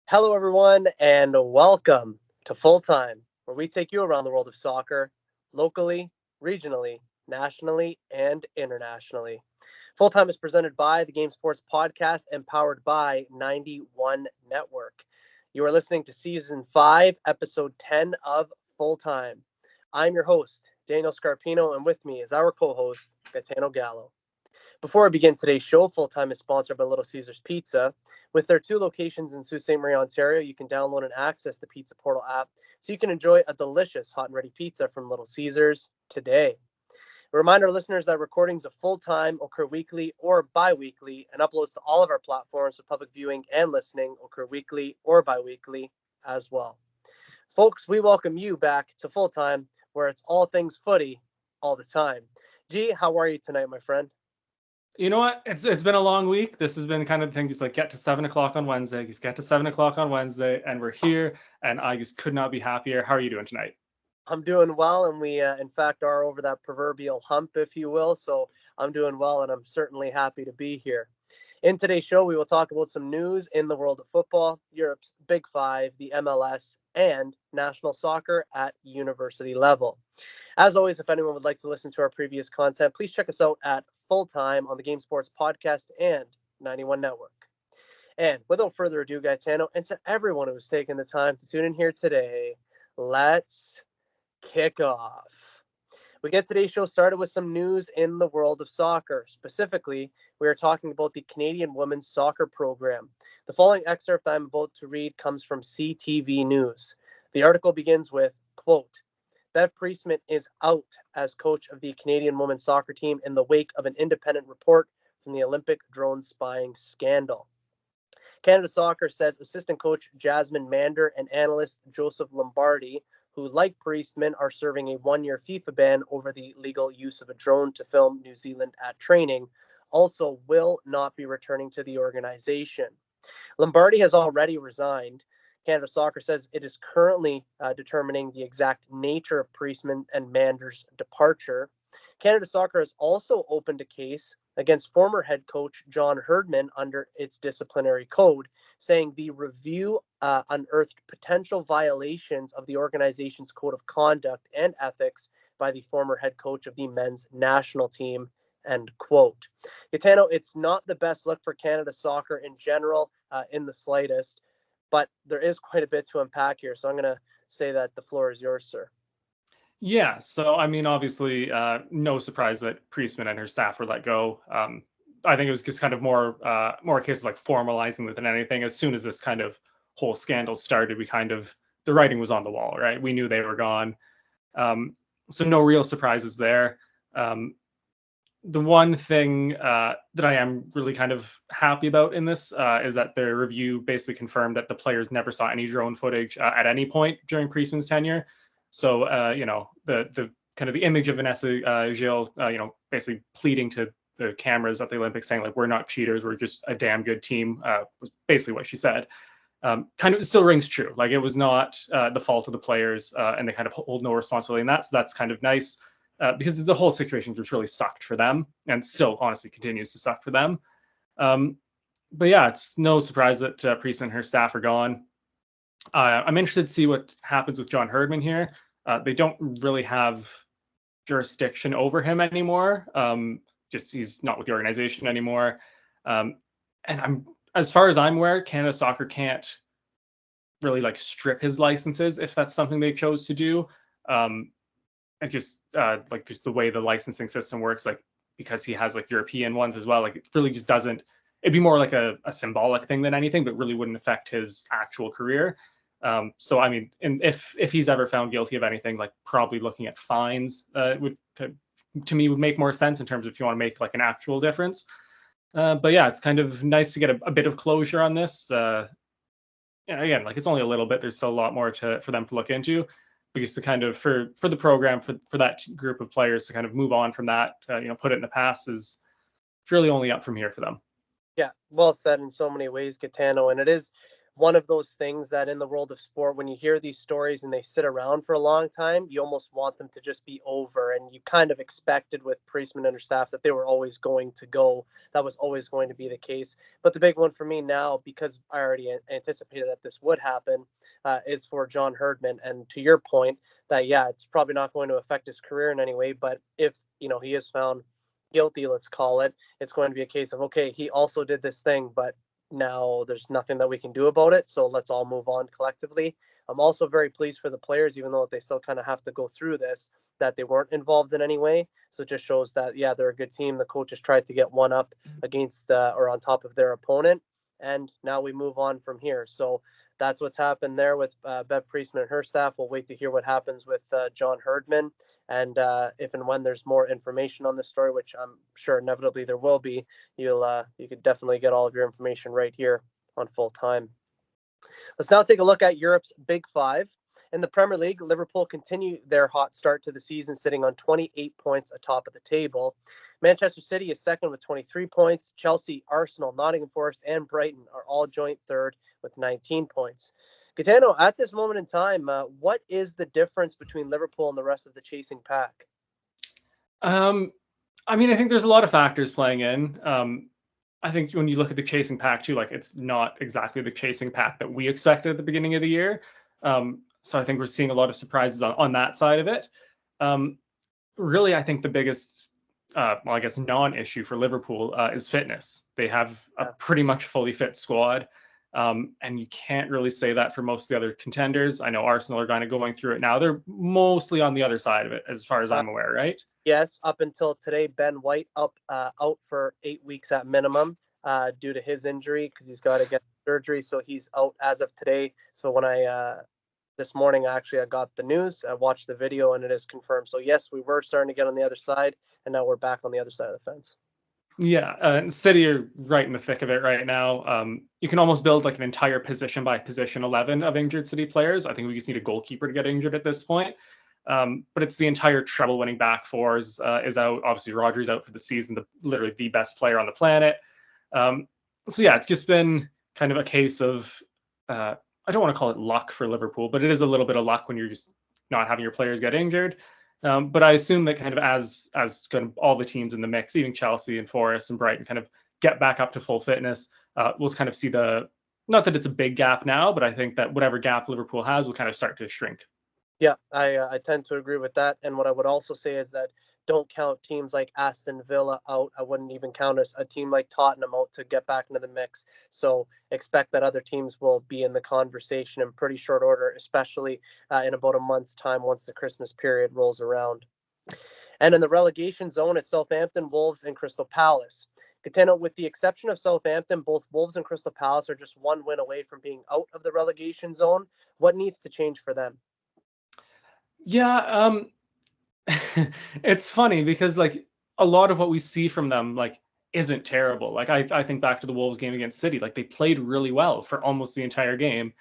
Hello, everyone, and welcome to Full Time, where we take you around the world of soccer locally, regionally, nationally, and internationally. Full Time is presented by the Game Sports Podcast and powered by 91 Network. You are listening to Season 5, Episode 10 of Full Time. I'm your host, Daniel Scarpino, and with me is our co host, Gitano Gallo. Before I begin today's show, Full Time is sponsored by Little Caesars Pizza. With their two locations in Sault Ste. Marie, Ontario, you can download and access the Pizza Portal app so you can enjoy a delicious hot and ready pizza from Little Caesars today. A reminder, listeners, that recordings of Full Time occur weekly or bi-weekly, and uploads to all of our platforms for public viewing and listening occur weekly or bi-weekly as well. Folks, we welcome you back to Full Time, where it's all things footy all the time. G, how are you tonight, my friend? You know what? It's been a long week. This has been kind of the thing. Just like get to 7 o'clock on Wednesday. Just get to 7 o'clock on Wednesday, and we're here. And I just could not be happier. How are you doing tonight? I'm doing well, and we, in fact, are over that proverbial hump, if you will. So I'm doing well, and I'm certainly happy to be here. In today's show, we will talk about some news in the world of football, Europe's Big Five, the MLS, and national soccer at university level. As always, if anyone would like to listen to our previous content, please check us out at Full Time on the Game Sports Podcast and 91 Network. And without further ado, Gaetano, and to everyone who's taken the time to tune in here today, let's kickoff. We get today's show started with some news in the world of soccer. Specifically, we are talking about the Canadian women's soccer program. The following excerpt I'm about to read comes from CTV News. The article begins with, quote, Bev Priestman is out as coach of the Canadian women's soccer team in the wake of an independent report from the Olympic drone spying scandal. Canada Soccer says assistant coach Jasmine Mander and analyst Joseph Lombardi, who, like Priestman, are serving a one-year FIFA ban over the legal use of a drone to film New Zealand at training, also will not be returning to the organization. Lombardi has already resigned. Canada Soccer says it is currently determining the exact nature of Priestman and Mander's departure. Canada Soccer has also opened a case against former head coach John Herdman under its disciplinary code, saying the review unearthed potential violations of the organization's code of conduct and ethics by the former head coach of the men's national team. End quote. Gitano, it's not the best look for Canada Soccer in general, in the slightest, but there is quite a bit to unpack here. So I'm going to say that the floor is yours, sir. Yeah. So I mean, obviously, no surprise that Priestman and her staff were let go. I think it was just kind of more a case of like formalizing it than anything. As soon as this kind of whole scandal started, we kind of the writing was on the wall, right? We knew they were gone. So no real surprises there. The one thing that I am really kind of happy about in this is that the review basically confirmed that the players never saw any drone footage at any point during Priestman's tenure. So the kind of the image of Vanessa Gilles, basically pleading to the cameras at the Olympics, saying like we're not cheaters, we're just a damn good team, was basically what she said. Kind of still rings true. Like it was not the fault of the players, and they kind of hold no responsibility. And that's kind of nice. Because the whole situation just really sucked for them and still honestly continues to suck for them. But yeah, it's no surprise that Priestman and her staff are gone. I'm interested to see what happens with John Herdman here. They don't really have jurisdiction over him anymore. Just he's not with the organization anymore. And as far as I'm aware, Canada Soccer can't really like strip his licenses if that's something they chose to do. And just like just the way the licensing system works, like because he has like European ones as well, like it really just doesn't. It'd be more like a symbolic thing than anything, but really wouldn't affect his actual career. So I mean, and if he's ever found guilty of anything, like probably looking at fines would to me would make more sense in terms of if you want to make like an actual difference. But yeah, it's kind of nice to get a bit of closure on this. Again, like it's only a little bit. There's still a lot more for them to look into. Because to kind of for the program for that group of players to kind of move on from that, put it in the past is really only up from here for them. Yeah, well said in so many ways, Gitano. And it is one of those things that in the world of sport, when you hear these stories and they sit around for a long time, you almost want them to just be over. And you kind of expected with Priestman and her staff that they were always going to go. That was always going to be the case. But the big one for me now, because I already anticipated that this would happen, is for John Herdman. And to your point, that yeah, it's probably not going to affect his career in any way. But if he is found guilty, let's call it, it's going to be a case of okay, he also did this thing, but now there's nothing that we can do about it. So let's all move on collectively. I'm also very pleased for the players, even though they still kind of have to go through this, that they weren't involved in any way. So it just shows that, yeah, they're a good team. The coaches tried to get one up against or on top of their opponent. And now we move on from here. So that's what's happened there with Bev Priestman and her staff. We'll wait to hear what happens with John Herdman. And if and when there's more information on this story, which I'm sure inevitably there will be, you could definitely get all of your information right here on Full Time. Let's now take a look at Europe's Big Five. In the Premier League, Liverpool continue their hot start to the season, sitting on 28 points atop of the table. Manchester City is second with 23 points. Chelsea, Arsenal, Nottingham Forest, and Brighton are all joint third with 19 points. Gitano, at this moment in time, what is the difference between Liverpool and the rest of the chasing pack? I mean, I think there's a lot of factors playing in. I think when you look at the chasing pack too, like it's not exactly the chasing pack that we expected at the beginning of the year. So I think we're seeing a lot of surprises on that side of it. Really, I think the biggest, well, I guess, non-issue for Liverpool is fitness. They have a pretty much fully fit squad. And you can't really say that for most of the other contenders. I know Arsenal are kind of going through it now. They're mostly on the other side of it, as far as I'm aware, right? Yes, up until today, Ben White out for 8 weeks at minimum due to his injury because he's got to get surgery. So he's out as of today. So when this morning, actually, I got the news. I watched the video and it is confirmed. So yes, we were starting to get on the other side, and now we're back on the other side of the fence. Yeah, and City are right in the thick of it right now. You can almost build like an entire position by position 11 of injured City players. I think we just need a goalkeeper to get injured at this point. But it's the entire treble-winning back four is out. Obviously, Rodri's out for the season, literally the best player on the planet. So yeah, it's just been kind of a case of I don't want to call it luck for Liverpool, but it is a little bit of luck when you're just not having your players get injured. But I assume that kind of as kind of all the teams in the mix, even Chelsea and Forest and Brighton, kind of get back up to full fitness, we'll kind of see not that it's a big gap now, but I think that whatever gap Liverpool has will kind of start to shrink. Yeah, I tend to agree with that. And what I would also say is that don't count teams like Aston Villa out. I wouldn't even count a team like Tottenham out to get back into the mix. So expect that other teams will be in the conversation in pretty short order, especially in about a month's time once the Christmas period rolls around. And in the relegation zone, it's Southampton, Wolves, and Crystal Palace. Gitano, with the exception of Southampton, both Wolves and Crystal Palace are just one win away from being out of the relegation zone. What needs to change for them? Yeah, it's funny because like a lot of what we see from them like isn't terrible. Like I think back to the Wolves game against City, like they played really well for almost the entire game,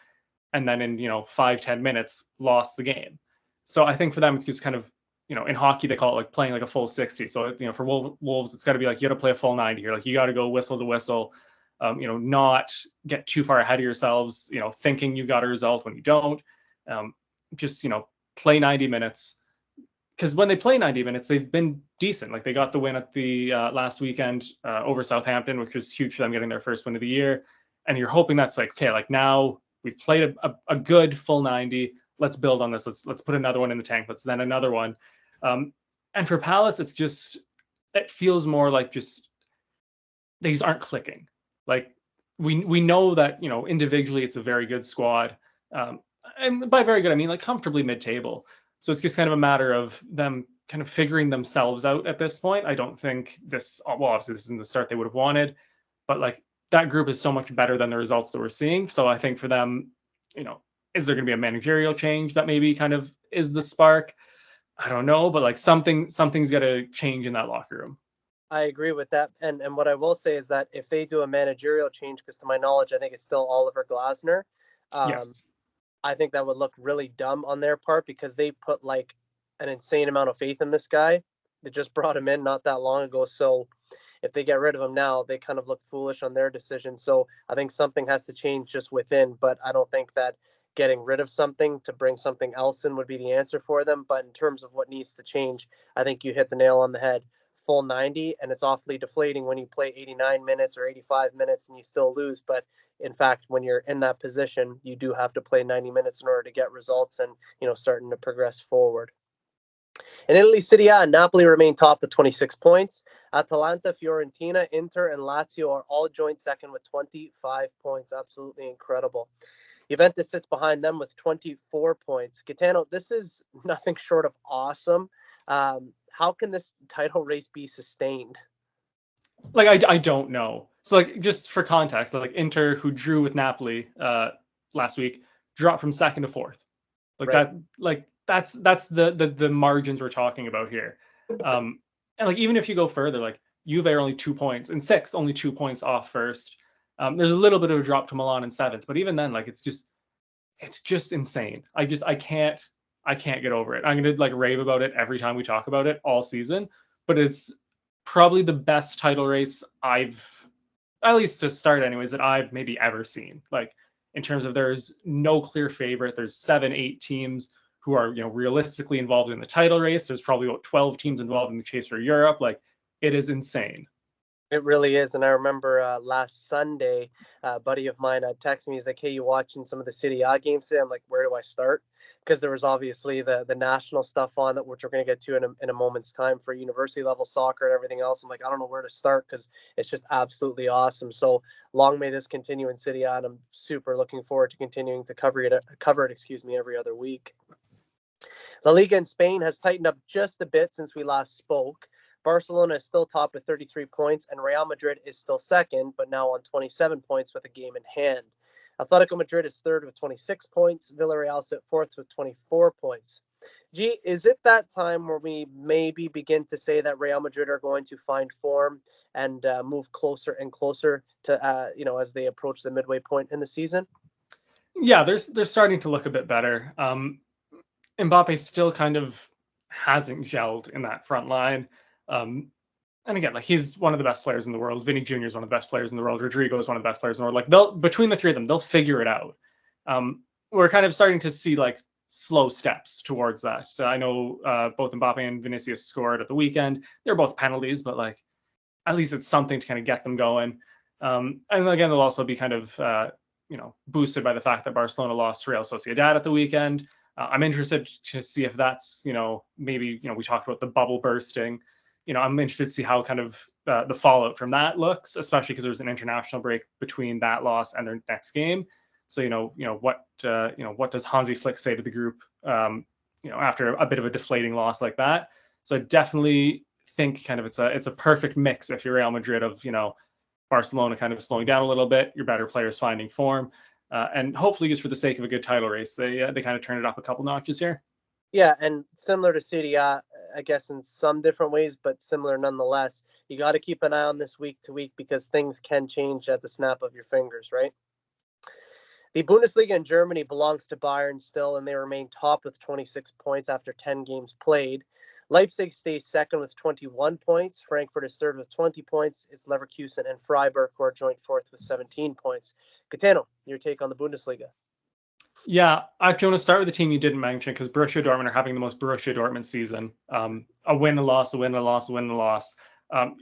and then in 5-10 minutes lost the game. So I think for them it's just kind of in hockey they call it like playing like a full 60. So for Wolves it's got to be like you got to play a full 90 here. Like you got to go whistle to whistle. Not get too far ahead of yourselves. Thinking you got a result when you don't. Just play 90 minutes. Because when they play 90 minutes, they've been decent. Like they got the win at the last weekend over Southampton, which was huge for them getting their first win of the year. And you're hoping that's like, okay, like now we've played a good full 90. Let's build on this. Let's put another one in the tank. Let's then another one. And for Palace, it feels more like just these aren't clicking. Like we know that individually it's a very good squad, and by very good I mean like comfortably mid-table. So it's just kind of a matter of them kind of figuring themselves out at this point. I don't think obviously this isn't the start they would have wanted, but like that group is so much better than the results that we're seeing. So I think for them, is there going to be a managerial change that maybe kind of is the spark? I don't know, but like something's got to change in that locker room. I agree with that. And what I will say is that if they do a managerial change, because to my knowledge, I think it's still Oliver Glasner, Yes. I think that would look really dumb on their part because they put like an insane amount of faith in this guy. They just brought him in not that long ago. So if they get rid of him now, they kind of look foolish on their decision. So I think something has to change just within, but I don't think that getting rid of something to bring something else in would be the answer for them. But in terms of what needs to change, I think you hit the nail on the head. Full 90, and it's awfully deflating when you play 89 minutes or 85 minutes and you still lose. But in fact, when you're in that position, you do have to play 90 minutes in order to get results and, starting to progress forward. In Italy, Serie A, Napoli remain top with 26 points. Atalanta, Fiorentina, Inter, and Lazio are all joint second with 25 points. Absolutely incredible. Juventus sits behind them with 24 points. Gitano, this is nothing short of awesome. How can this title race be sustained? Like, I don't know. So, like, just for context, like Inter, who drew with Napoli last week, dropped from second to fourth. Like Right. that's the margins we're talking about here. And like, even if you go further, like Juve are only 2 points, and six only 2 points off first. There's a little bit of a drop to Milan in seventh, but even then, like, it's just insane. I can't get over it. I'm gonna like rave about it every time we talk about it all season, but it's probably the best title race I've, at least to start anyways, that I've maybe ever seen. Like, in terms of, there's no clear favorite. There's 7-8 teams who are, realistically involved in the title race. There's probably about 12 teams involved in the chase for Europe. Like, it is insane. It really is. And I remember last Sunday, a buddy of mine texted me. He's like, "Hey, you watching some of the Serie A games today?" I'm like, "Where do I start?" Because there was obviously the national stuff on that, which we're going to get to in a moment's time, for university level soccer and everything else. I'm like, I don't know where to start because it's just absolutely awesome. So long may this continue in Serie A, and I'm super looking forward to continuing to cover it, every other week. La Liga in Spain has tightened up just a bit since we last spoke. Barcelona is still top with 33 points, and Real Madrid is still second, but now on 27 points with a game in hand. Atletico Madrid is third with 26 points. Villarreal sit fourth with 24 points. G, is it that time where we maybe begin to say that Real Madrid are going to find form and move closer and closer to, as they approach the midway point in the season? Yeah, they're starting to look a bit better. Mbappe still kind of hasn't gelled in that front line. And again, like, he's one of the best players in the world. Vinny Jr. is one of the best players in the world. Rodrigo is one of the best players in the world. Like, they'll, between the three of them, they'll figure it out. We're kind of starting to see like slow steps towards that. I know both Mbappe and Vinicius scored at the weekend. They're both penalties, but like, at least it's something to kind of get them going. And again, they'll also be kind of boosted by the fact that Barcelona lost to Real Sociedad at the weekend. I'm interested to see if that's, maybe, we talked about the bubble bursting. I'm interested to see how kind of the fallout from that looks, especially because there's an international break between that loss and their next game. So, what does Hansi Flick say to the group, after a bit of a deflating loss like that? So I definitely think kind of it's a perfect mix if you're Real Madrid of, Barcelona kind of slowing down a little bit, your better players finding form, and hopefully just for the sake of a good title race, they kind of turn it up a couple notches here. Yeah, and similar to Serie A, I guess in some different ways, but similar nonetheless. You got to keep an eye on this week to week because things can change at the snap of your fingers, right? The Bundesliga in Germany belongs to Bayern still, and they remain top with 26 points after 10 games played. Leipzig stays second with 21 points. Frankfurt is third with 20 points. It's Leverkusen and Freiburg who are joint fourth with 17 points. Gitano, your take on the Bundesliga? Yeah, actually, I want to start with the team you didn't mention because Borussia Dortmund are having the most Borussia Dortmund season. A win, a loss, a win, a loss, a win, a loss.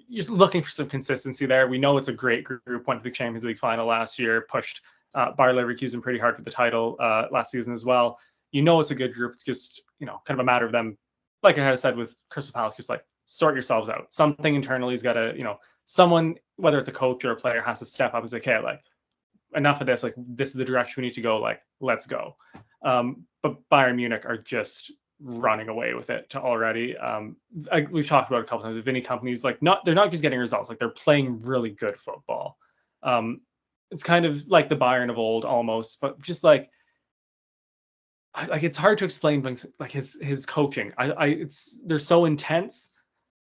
Just looking for some consistency there. We know it's a great group. Went to the Champions League final last year, pushed Bayer Leverkusen pretty hard for the title last season as well. It's a good group. It's just, kind of a matter of them, like I had said with Crystal Palace, just like sort yourselves out. Something internally has got to, someone, whether it's a coach or a player, has to step up and say, okay, like, enough of this. Like, this is the direction we need to go. Like, let's go. But Bayern Munich are just running away with it already. We've talked about it a couple times. The Vinny companies, like, they're not just getting results. Like, they're playing really good football. It's kind of like the Bayern of old almost, but just like it's hard to explain things like his coaching. They're so intense.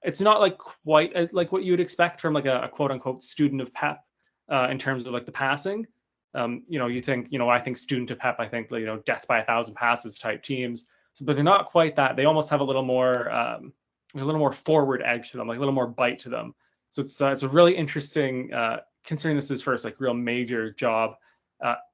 It's not like quite like what you would expect from like a quote unquote student of Pep in terms of like the passing. You think, I think student to Pep, I think, death by 1,000 passes type teams, but they're not quite that. They almost have a little more forward edge to them, like a little more bite to them. So it's a really interesting, considering this is his first like real major job.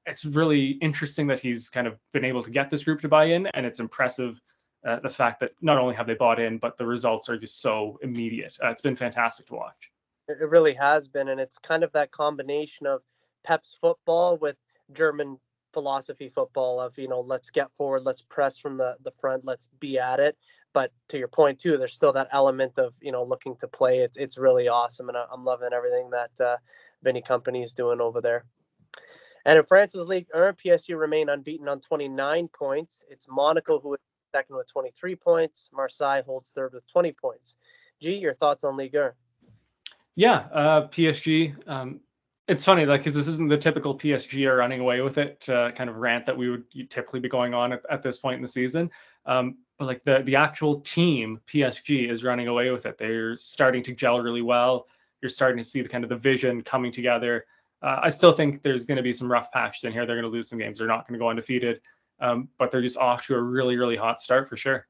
It's really interesting that he's kind of been able to get this group to buy in, and it's impressive the fact that not only have they bought in, but the results are just so immediate. It's been fantastic to watch. It really has been, and it's kind of that combination of Pep's football with German philosophy football of, let's get forward, let's press from the front, let's be at it. But to your point too, there's still that element of looking to play. It's really awesome, and I'm loving everything that Vinny Company is doing over there. And in France's League 1, PSG remain unbeaten on 29 points. It's Monaco who is second with 23 points. Marseille holds third with 20 points. G, your thoughts on Ligue 1? Yeah, PSG. It's funny, like, because this isn't the typical PSG are running away with it kind of rant that we would typically be going on at this point in the season. But like the actual team, PSG is running away with it. They're starting to gel really well. You're starting to see the kind of the vision coming together. I still think there's going to be some rough patches in here. They're going to lose some games. They're not going to go undefeated, but they're just off to a really, really hot start for sure.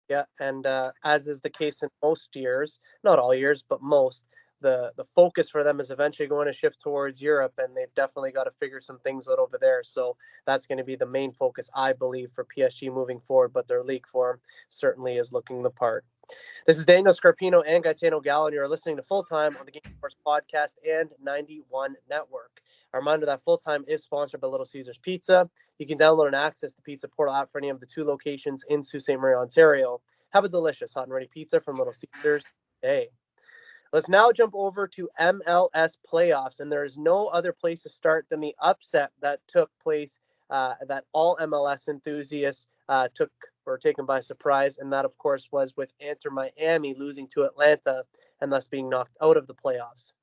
Yeah, and as is the case in most years, not all years, but most, the focus for them is eventually going to shift towards Europe, and they've definitely got to figure some things out over there. So that's going to be the main focus, I believe, for PSG moving forward. But their league form certainly is looking the part. This is Daniel Scarpino and Gitano Gallo, and you're listening to Full Time on the Game Force Podcast and 91 Network. A reminder that Full Time is sponsored by Little Caesars Pizza. You can download and access the Pizza Portal app for any of the 2 locations in Sault Ste. Marie, Ontario. Have a delicious hot and ready pizza from Little Caesars today. Let's now jump over to MLS playoffs, and there is no other place to start than the upset that took place, that all MLS enthusiasts were taken by surprise, and that, of course, was with Inter Miami losing to Atlanta and thus being knocked out of the playoffs.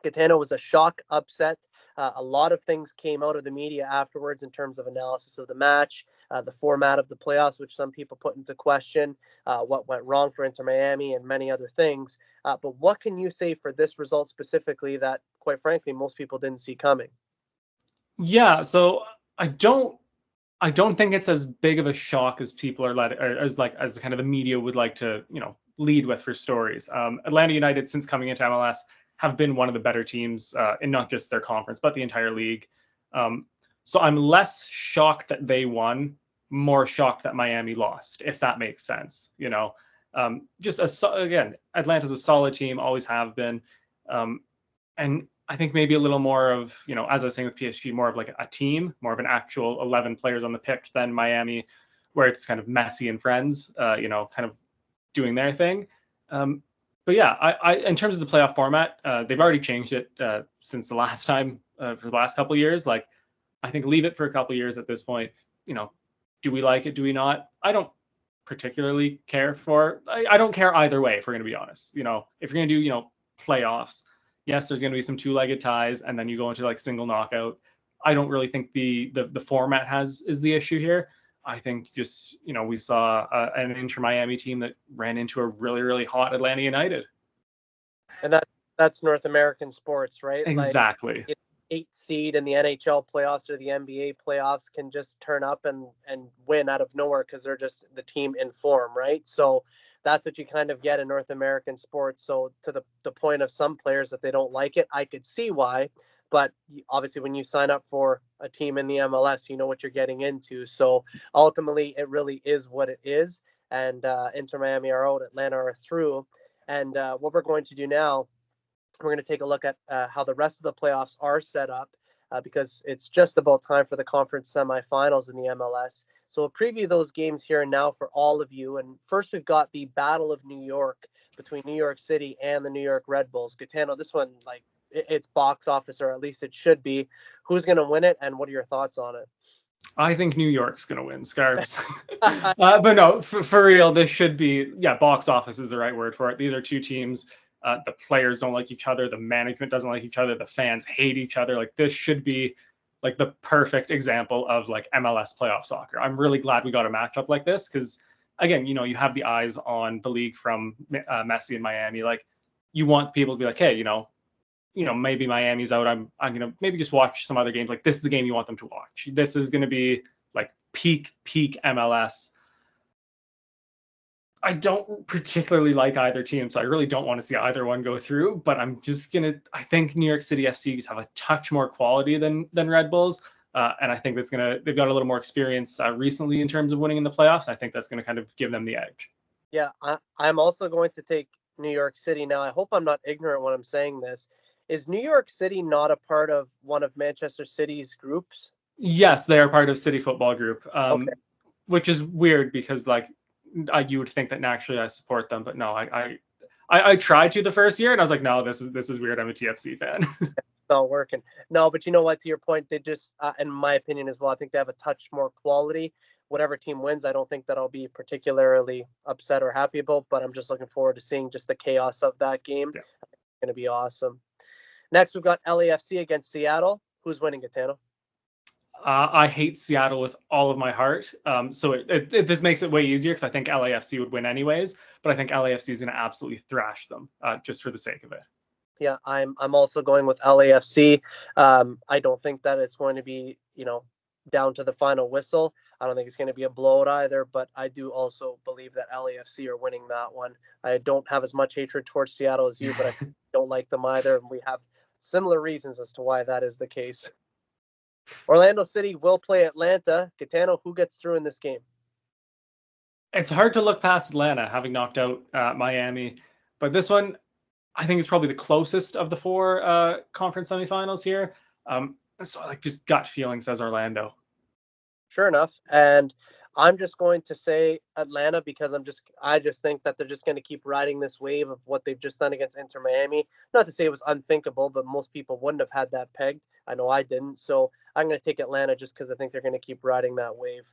Gitano was a shock upset. A lot of things came out of the media afterwards in terms of analysis of the match, the format of the playoffs, which some people put into question, what went wrong for Inter Miami, and many other things. But what can you say for this result specifically that, quite frankly, most people didn't see coming? Yeah, so I don't think it's as big of a shock as people are as the kind of the media would like to lead with for stories. Atlanta United, since coming into MLS, have been one of the better teams in not just their conference but the entire league. So I'm less shocked that they won, more shocked that Miami lost, if that makes sense. Again, Atlanta's a solid team, always have been, and I think maybe a little more of, as I was saying with PSG, more of like a team, more of an actual 11 players on the pitch than Miami, where it's kind of Messi and friends, kind of doing their thing. But yeah, I in terms of the playoff format, they've already changed it since the last time for the last couple of years. Like, I think leave it for a couple of years at this point. Do we like it? Do we not? I don't particularly care for. I don't care either way. If we're going to be honest, if you're going to do playoffs, yes, there's going to be some 2-legged ties, and then you go into like single knockout. I don't really think the format is the issue here. I think just we saw an Inter Miami team that ran into a really, really hot Atlanta United. And that's North American sports, right? Exactly. Like, 8 seed in the NHL playoffs or the NBA playoffs can just turn up and win out of nowhere because they're just the team in form, right? So that's what you kind of get in North American sports. So to the point of some players that they don't like it, I could see why. But obviously, when you sign up for a team in the MLS, you know what you're getting into. So ultimately, it really is what it is. And Inter Miami are out, Atlanta are through. And what we're going to do now, we're going to take a look at how the rest of the playoffs are set up because it's just about time for the conference semifinals in the MLS. So we'll preview those games here and now for all of you. And first, we've got the Battle of New York between New York City and the New York Red Bulls. Gitano, this one, like, it's box office, or at least it should be. Who's going to win it, and what are your thoughts on it? I think New York's going to win, Scarps. But no, for real, this should be, box office is the right word for it. These are two teams. The players don't like each other. The management doesn't like each other. The fans hate each other. Like, this should be like the perfect example of like MLS playoff soccer. I'm really glad we got a matchup like this because, again, you have the eyes on the league from Messi and Miami. Like, you want people to be like, hey, maybe Miami's out. I'm gonna maybe just watch some other games. Like, this is the game you want them to watch. This is gonna be like peak MLS. I don't particularly like either team, so I really don't want to see either one go through. But I think New York City FCs have a touch more quality than Red Bulls, and I think they've got a little more experience recently in terms of winning in the playoffs. I think that's gonna kind of give them the edge. Yeah, I'm also going to take New York City. Now, I hope I'm not ignorant when I'm saying this. Is New York City not a part of one of Manchester City's groups? Yes, they are part of City Football Group, Okay. which is weird because you would think that naturally I support them, but no, I tried to the first year and I was like, no, this is weird. I'm a TFC fan. Not working. No, but you know what? To your point, they just, in my opinion as well, I think they have a touch more quality. Whatever team wins, I don't think that I'll be particularly upset or happy about, but I'm just looking forward to seeing just the chaos of that game. Yeah. It's going to be awesome. Next, we've got LAFC against Seattle. Who's winning, Gitano? I hate Seattle with all of my heart. So this makes it way easier because I think LAFC would win anyways, but I think LAFC is going to absolutely thrash them just for the sake of it. Yeah, I'm also going with LAFC. I don't think that it's going to be, down to the final whistle. I don't think it's going to be a blowout either, but I do also believe that LAFC are winning that one. I don't have as much hatred towards Seattle as you, but I don't like them either, and we have similar reasons as to why that is the case. Orlando City will play Atlanta. Gitano, who gets through in this game? It's hard to look past Atlanta having knocked out Miami, but this one I think it's probably the closest of the four conference semifinals here. So like just gut feeling says Orlando. Sure enough. And I'm just going to say Atlanta because I just think that they're just going to keep riding this wave of what they've just done against Inter Miami. Not to say it was unthinkable, but most people wouldn't have had that pegged. I know I didn't. So I'm going to take Atlanta just because I think they're going to keep riding that wave.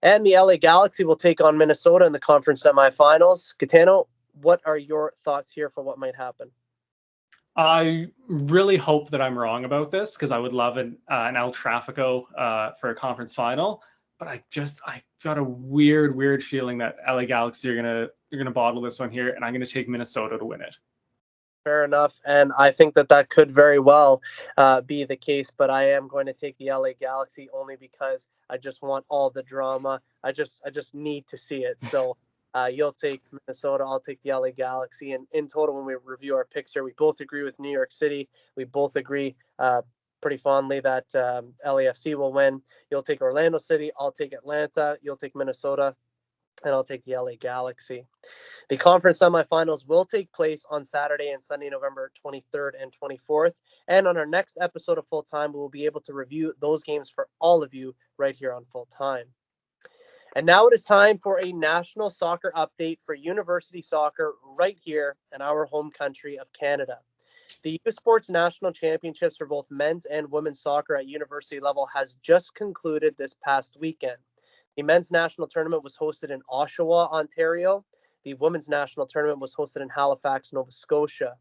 And the LA Galaxy will take on Minnesota in the conference semifinals. Gitano, what are your thoughts here for what might happen? I really hope that I'm wrong about this because I would love an El Trafico for a conference final. But I got a weird feeling that LA Galaxy are gonna bottle this one here, and I'm gonna take Minnesota to win it. Fair enough, and I think that that could very well be the case. But I am going to take the LA Galaxy only because I just want all the drama. I just need to see it. So you'll take Minnesota, I'll take the LA Galaxy, and in total, when we review our picks here, we both agree with New York City. We both agree pretty fondly that LAFC will win. You'll take Orlando City, I'll take Atlanta. You'll take Minnesota, and I'll take the LA Galaxy. The conference semifinals will take place on Saturday and Sunday, November 23rd and 24th. And on our next episode of Full Time, we will be able to review those games for all of you right here on Full Time. And now it is time for a national soccer update for university soccer right here in our home country of Canada. The U Sports National Championships for both men's and women's soccer at university level has just concluded this past weekend. The men's national tournament was hosted in Oshawa, Ontario. The women's national tournament was hosted in Halifax, Nova Scotia.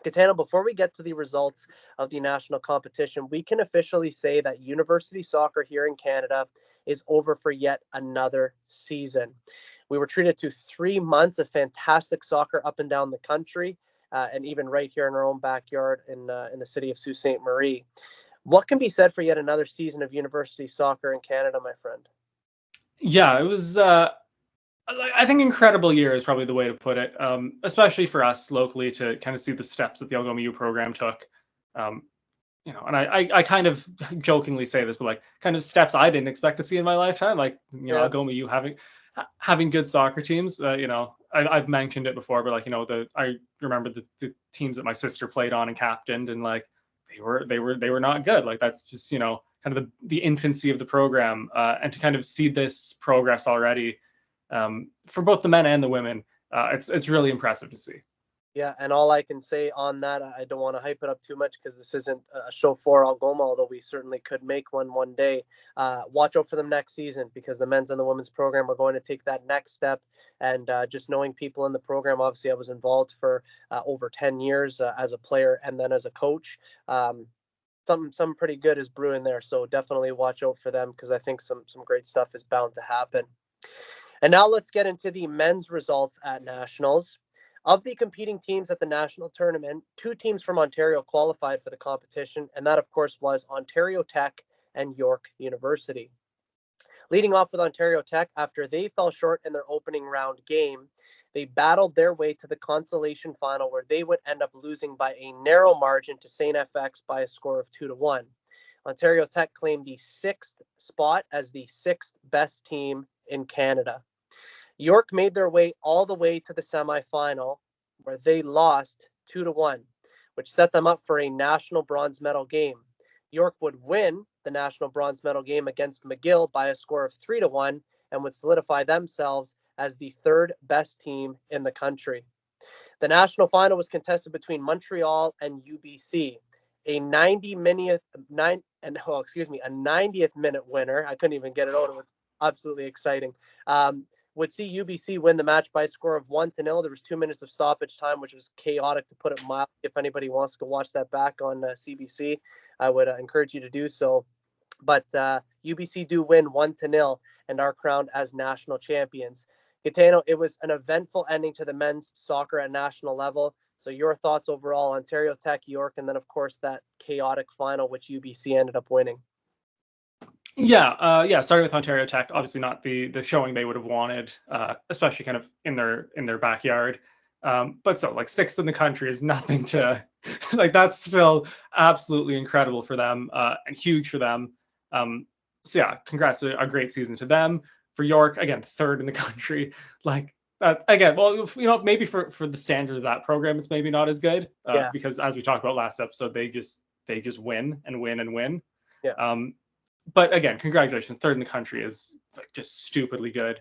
Gitano, before we get to the results of the national competition, we can officially say that university soccer here in Canada is over for yet another season. We were treated to 3 months of fantastic soccer up and down the country, and even right here in our own backyard in the city of Sault Ste. Marie. What can be said for yet another season of university soccer in Canada, my friend? Yeah, it was. I think incredible year is probably the way to put it, especially for us locally to kind of see the steps that the Algoma U program took. Um, and I kind of jokingly say this, but like kind of steps I didn't expect to see in my lifetime, like Yeah, Algoma U having good soccer teams. I've mentioned it before, but I remember the teams that my sister played on and captained, and like they were not good. Like that's just kind of the infancy of the program, and to kind of see this progress already for both the men and the women, it's really impressive to see. yeah, and all I can say on that, I don't want to hype it up too much because this isn't a show for Algoma, although we certainly could make one day. Watch out for them next season because the men's and the women's program are going to take that next step. And just knowing people in the program, obviously, I was involved for over 10 years as a player and then as a coach. Some pretty good is brewing there, so definitely watch out for them because I think some great stuff is bound to happen. And now let's get into the men's results at nationals. Of the competing teams at the national tournament, two teams from Ontario qualified for the competition, and that, of course, was Ontario Tech and York University. Leading off with Ontario Tech, after they fell short in their opening round game, they battled their way to the consolation final where they would end up losing by a narrow margin to St. FX by a score of 2-1. Ontario Tech claimed the sixth spot as the sixth best team in Canada. York made their way all the way to the semifinal where they lost 2-1, which set them up for a national bronze medal game. York would win the national bronze medal game against McGill by a score of 3-1 and would solidify themselves as the third best team in the country. The national final was contested between Montreal and UBC. A 90th minute winner. I couldn't even get it out. It was absolutely exciting. Would see UBC win the match by a score of 1-0. There was 2 minutes of stoppage time, which was chaotic to put it mild. If anybody wants to go watch that back on CBC, I would encourage you to do so. But UBC do win 1-0 and are crowned as national champions. Gitano, it was an eventful ending to the men's soccer at national level. So your thoughts overall, Ontario Tech, York, and then of course that chaotic final, which UBC ended up winning. Yeah, starting with Ontario Tech, obviously not the showing they would have wanted, especially kind of in their backyard. But so like sixth in the country is nothing to like. That's still absolutely incredible for them and huge for them. So yeah, congrats to a great season to them. For York, again, third in the country. Like again, well, maybe for the standards of that program, it's maybe not as good because as we talked about last episode, they just win and win and win. Yeah. But again, congratulations. Third in the country is like just stupidly good.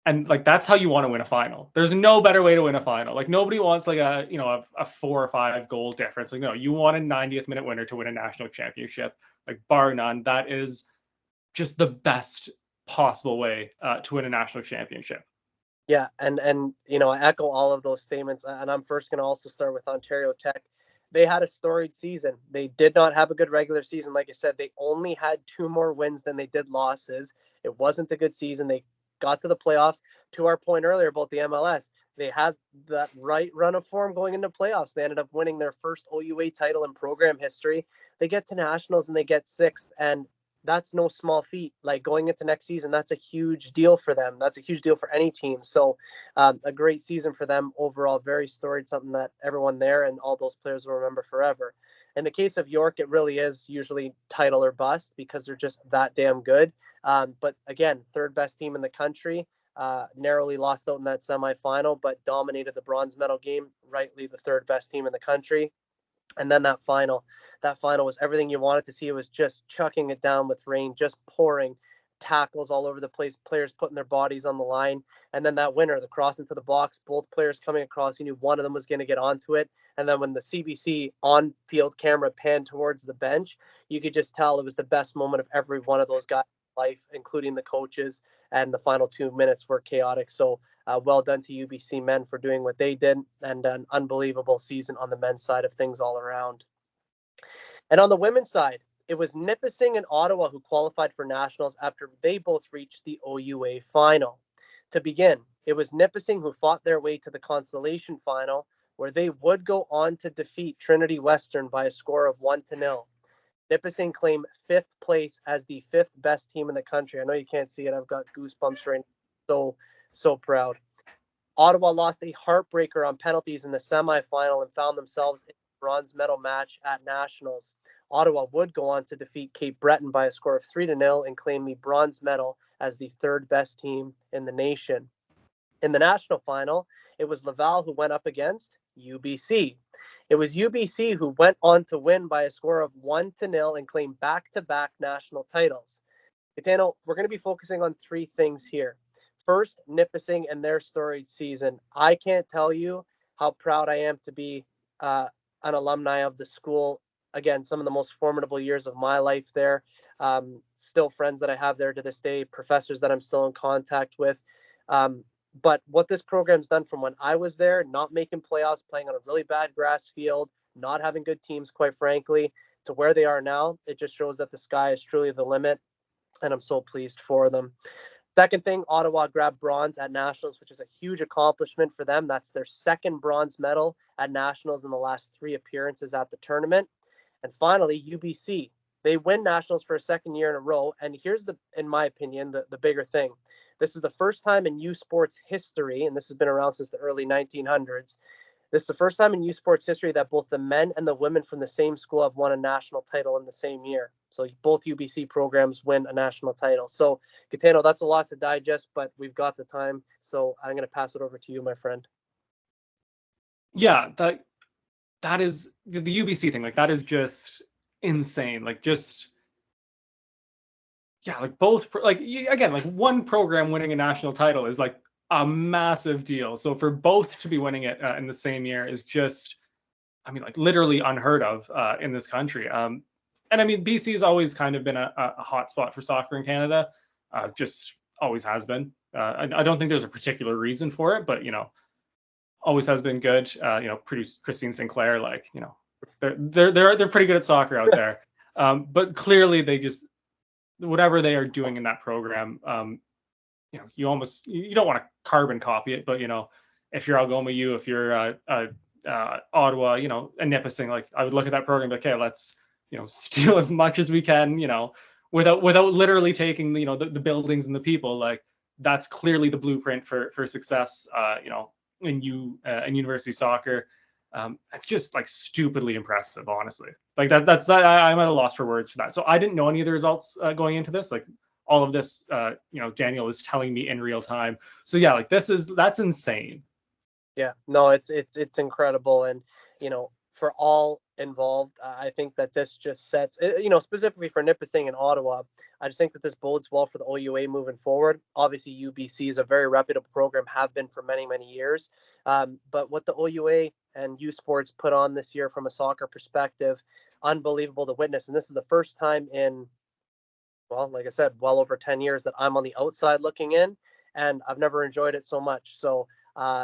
And like that's how you want to win a final. There's no better way to win a final. Like nobody wants like a 4 or 5 goal difference. Like no, you want a 90th minute winner to win a national championship. Like bar none. That is just the best possible way to win a national championship. Yeah, and I echo all of those statements, and I'm first going to also start with Ontario Tech. They had a storied season. They did not have a good regular season. Like I said, they only had 2 more wins than they did losses. It wasn't a good season. They got to the playoffs. To our point earlier about the MLS, they had that right run of form going into playoffs. They ended up winning their first OUA title in program history. They get to nationals and they get sixth, and that's no small feat. Like going into next season, that's a huge deal for them. That's a huge deal for any team. So a great season for them overall. Very storied, something that everyone there and all those players will remember forever. In the case of York, it really is usually title or bust because they're just that damn good. But again, third best team in the country. Narrowly lost out in that semifinal, but dominated the bronze medal game. Rightly the third best team in the country. And then that final was everything you wanted to see. It was just chucking it down with rain, just pouring, tackles all over the place, players putting their bodies on the line. And then that winner, the cross into the box, both players coming across, you knew one of them was going to get onto it. And then when the CBC on-field camera panned towards the bench, you could just tell it was the best moment of every one of those guys' life, including the coaches. And the final 2 minutes were chaotic. So well done to UBC men for doing what they did, and an unbelievable season on the men's side of things all around. And on the women's side, it was Nipissing and Ottawa who qualified for nationals after they both reached the OUA final. To begin, it was Nipissing who fought their way to the consolation final, where they would go on to defeat Trinity Western by a score of 1-0. Nipissing claimed 5th place as the 5th best team in the country. I know you can't see it. I've got goosebumps right now. So proud. Ottawa lost a heartbreaker on penalties in the semifinal and found themselves in a bronze medal match at nationals. Ottawa would go on to defeat Cape Breton by a score of 3-0 and claim the bronze medal as the third best team in the nation. In the national final, it was Laval who went up against UBC. It was UBC who went on to win by a score of 1-0 and claim back-to-back national titles. Gitano, we're going to be focusing on 3 things here. First, Nipissing and their storied season. I can't tell you how proud I am to be an alumni of the school. Again, some of the most formidable years of my life there. Still friends that I have there to this day, professors that I'm still in contact with. But what this program's done from when I was there, not making playoffs, playing on a really bad grass field, not having good teams, quite frankly, to where they are now, it just shows that the sky is truly the limit. And I'm so pleased for them. Second thing, Ottawa grabbed bronze at nationals, which is a huge accomplishment for them. That's their second bronze medal at nationals in the last 3 appearances at the tournament. And finally, UBC. They win nationals for a second year in a row. And here's in my opinion, the bigger thing. This is the first time in U Sports history, and this has been around since the early 1900s. This is the first time in U Sports history that both the men and the women from the same school have won a national title in the same year. So both UBC programs win a national title. So, Gitano, that's a lot to digest, but we've got the time. So I'm going to pass it over to you, my friend. Yeah, that is the UBC thing. Like, that is just insane. Like, just yeah, like both like again, like one program winning a national title is like a massive deal. So for both to be winning it in the same year is just, I mean, like literally unheard of in this country. And I mean, BC has always kind of been a hot spot for soccer in Canada. Just always has been. I don't think there's a particular reason for it, but always has been good. Produce Christine Sinclair, like they're pretty good at soccer out there. But clearly they just whatever they are doing in that program, you don't want to carbon copy it, but if you're Algoma U, if you're Ottawa, and Nipissing, like I would look at that program, like, okay, let's steal as much as we can, without literally taking the buildings and the people. Like that's clearly the blueprint for success, in university soccer. It's just like stupidly impressive, honestly. Like that's I'm at a loss for words for that. So I didn't know any of the results going into this. Like all of this, Daniel is telling me in real time. So yeah, like that's insane. Yeah, no, it's incredible, and for all involved, I think that this just sets, specifically for Nipissing and Ottawa, I just think that this bodes well for the OUA moving forward. Obviously, UBC is a very reputable program, have been for many, many years. But what the OUA and U Sports put on this year from a soccer perspective, unbelievable to witness. And this is the first time in, well, like I said, well over 10 years that I'm on the outside looking in, and I've never enjoyed it so much. So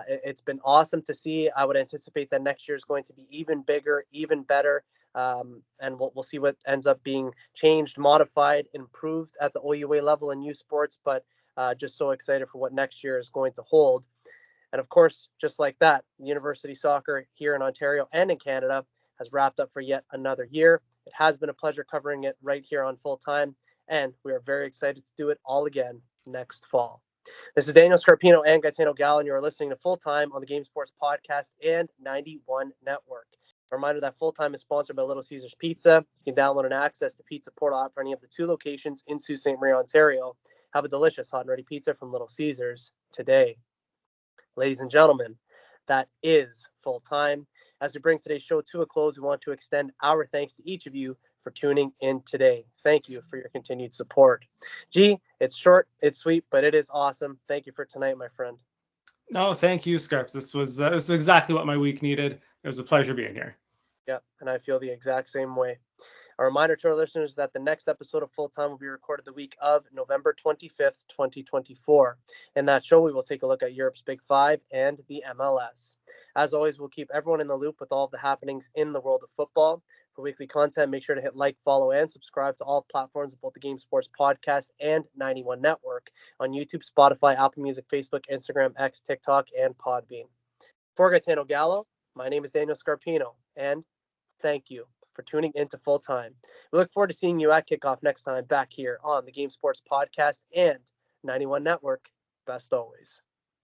it's been awesome to see. I would anticipate that next year is going to be even bigger, even better. And we'll see what ends up being changed, modified, improved at the OUA level in U Sports. But just so excited for what next year is going to hold. And of course, just like that, university soccer here in Ontario and in Canada has wrapped up for yet another year. It has been a pleasure covering it right here on Full Time, and we are very excited to do it all again next fall. This is Daniel Scarpino and Gitano Gallo, and you are listening to Full Time on the Game Sports Podcast and 91 Network. A reminder that Full Time is sponsored by Little Caesars Pizza. You can download and access the Pizza Portal app for any of the 2 locations in Sault Ste. Marie, Ontario. Have a delicious hot and ready pizza from Little Caesars today. Ladies and gentlemen, that is Full Time. As we bring today's show to a close, we want to extend our thanks to each of you for tuning in today. Thank you for your continued support. G, it's short, it's sweet, but it is awesome. Thank you for tonight, my friend. No, thank you, Scarps. This was exactly what my week needed. It was a pleasure being here. Yeah, and I feel the exact same way. A reminder to our listeners that the next episode of Full Time will be recorded the week of November 25th, 2024. In that show, we will take a look at Europe's Big Five and the MLS. As always, we'll keep everyone in the loop with all of the happenings in the world of football. For weekly content, make sure to hit like, follow, and subscribe to all platforms of both the Game Sports Podcast and 91 Network on YouTube, Spotify, Apple Music, Facebook, Instagram, X, TikTok, and Podbean. For Gitano Gallo, my name is Daniel Scarpino, and thank you for tuning into Full Time. We look forward to seeing you at kickoff next time back here on the Game Sports Podcast and 91 Network. Best always.